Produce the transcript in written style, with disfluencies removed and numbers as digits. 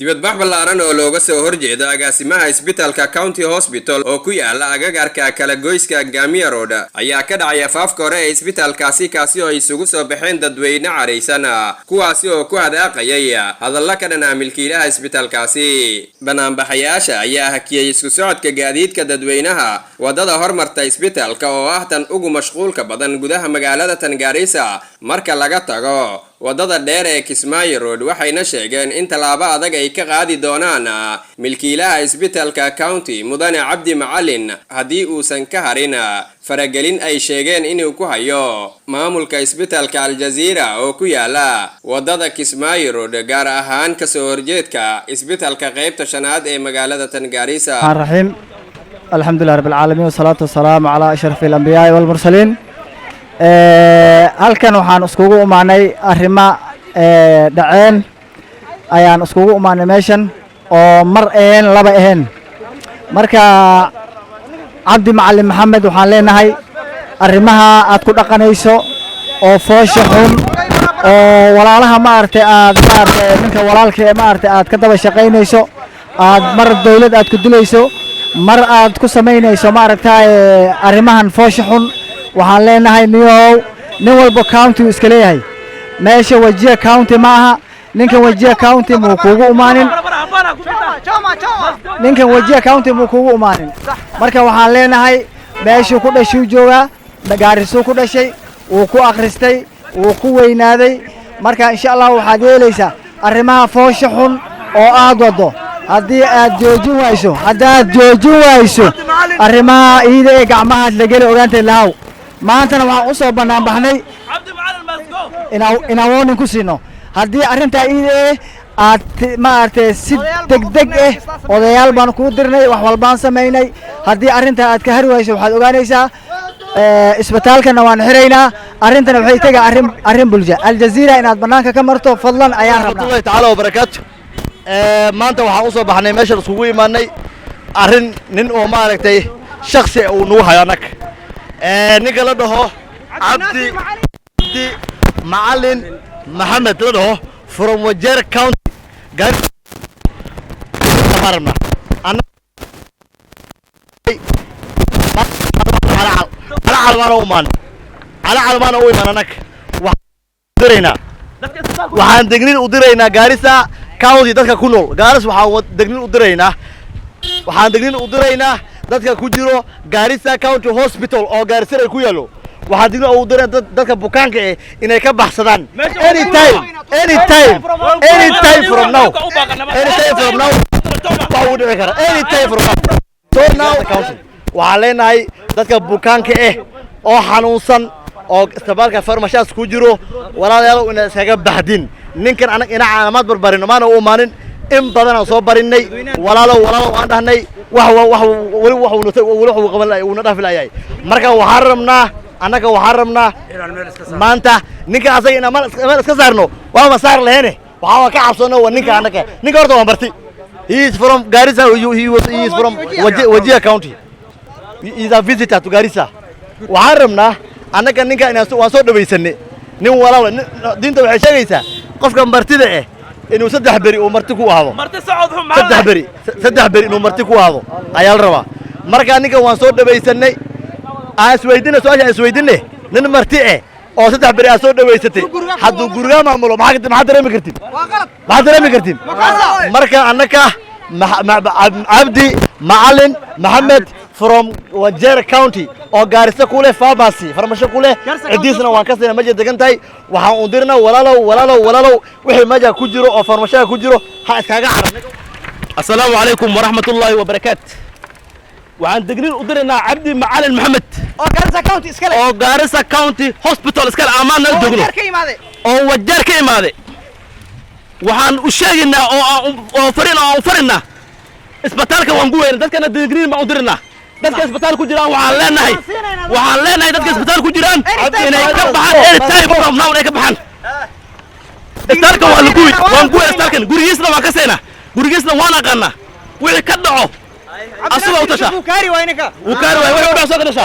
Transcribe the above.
dibadbax ballaaran oo looga soo horjeeda agaasimaha isbitaalka County Hospital oo ku yaala agagaarka kala goyska Gamia Road ayaa ka dhacay afaafka hore ee isbitaalkaasi kaasi oo isugu soo baxeen dadweyne careysan kuwaasi oo ku hadaaqayay hadalla ka dhanaa milkiilaha isbitaalkaasi banaanbaxayaasha ayaa hakiyay isku socodka gaadiidka dadweynaha wadada hormarta isbitaalka oo ah tan ugu mashquulka badan gudaha magaalada Tangaarisa marka laga tago wadada dheer ee Kismaayo Road waxayna sheegeen in talaabo adag ay ka qaadi doonaan milkiilaha isbitaalka County Mudane Cabdi Macalin hadii uusan ka harin faragelin ay sheegeen inuu ku hayo maamulka isbitaalka Al Jazeera oo ku yaala wadada Kismaayo Road gaar ahaan ka soo horjeedka isbitaalka qaybta shanaad ee magaalada Tangaarisa. الرحيم الحمد لله رب العالمين والصلاة والسلام على أشرف الأنبياء والمرسلين. halkan waxaan iskugu imaanay arrimo dhaceen ayaan iskugu imaanay meeshan oo mar laba marka Cabdi Macalin Maxamed waxaan leenahay arrimaha aad ku dhaqanayso oo foosha xun oo walaalaha aad ninka walaalka aad ka daba shaqeynayso aad mar dawlad aad ku dilayso mar aad ku sameynayso arrimahan foosha xun waxaan leenahay nin walba county iska leeyahay meesha Wajir County maaha ninkan Wajir County muu kuugu imaanin ninkan Wajir County muu kuugu imaanin marka waxaan leenahay meesha ku dhashay jooga Gaariso ku dhashay uu ku akhristay uu ku weynaaday marka insha Allah waxaad yeelaysaa arrimaha foosha xun oo aad wado haddii aad joojin wayso arrimaha iida ee gacmaha la gali ogaantay lahaw maantana waxaan u soo banaan baxnay inaan warning ku siino haddii arrinta iida aad si degdeg odayaal baan ku dirnay wax walbaan sameynay haddii arrinta aad ka hari wayso waxaad ogaanaysaa isbitaalkana waan xiraynaa arrintana waxay tagaa arrin bulsho Al Jazeera inaad banaanka ka marto fadlan ayaan rabnaa Allah ta'ala wa barakaatu maanta waxaan u soo baxnay meesha isugu imaanay arrin nin oo maaragtay shakhsi uu nagu hayo anag ninka la dhaho Cabdi Macalin Maxamed la dhaho from Wajir County Gaariso waxaan degnin u diraynaa Gaarisa County dadka ku nool Gaarisa waxaan degnin u diraynaa dadka ku jiro Gaarisa County Hospital oo Gaarisa ay ku yaalo waxaan degnin u diraynaa dadka bukaanka inay ka baxsadaan anytime from now waxaan leenahay dadka bukaanka oo xanuunsan oo isbitaalka farmashaas ku jiro walaalayaal inay iskaga baxdin ninkan anaga ina calaamad barbarino maana u imaanin in badan aan soo barinay walaalo aan dhahnay wax qaban lahayd una dhaaf lahayd marka waxaan rabnaa maanta ninka asaga ina meel iska saarno waa ma saar laheene waxa ka cabsano waa ninka horta waan bartay he is from Garissa he is from Wajir County he is a visitor to Garissa waxaan rabnaa annaga ninka inaan waan soo dhawaysanay nin walaal diinta waxay sheegaysaa qofka martida inuu 3 bari oo marti ku ahaado marti socod xum 3 bari inuu marti ku ahaado ayaa la rabaa marka ninka waan soo dhawaysanay su'aasha isweydiinay nin marti oo 3 bari soo dhawaysatay hadduu guriga maamulo maxaa dareemi kartiin marka annaga Cabdi Macalin Maxamed from Wajir County oo Gaarisa ku leh pharmacy farmasho ku leh cidiisna waan ka seenay ma degan tahay waxaan u dirnaa walaalow wixii maja ku jiro oo farmashaha ku jiro ha iskaga carab assalaamu alaykum wa rahmatullahi wa barakaatuh waxaan degnin u dirnaa Cabdi Macalin Maxamed oo Gaarisa County Hospital iskale amaana degno oo Wajir ka imaade waxaan u sheegnaa oo farina isbitaalka waan ku weyn dadkana degnin ma u dirnaa dadka isbitaal ku jiraan waxaan leenahay dadka isbitaal ku jiraan inay ka baxaan anytime from now inay ka baxaan isbitaalka waan ku isbitaalkan gurigiisna waan ka seenaa gurigiisna waan aqaana wixii ka dhaco asoo u tasha uu kaari waay wuxuu dhaco soo ka dhasha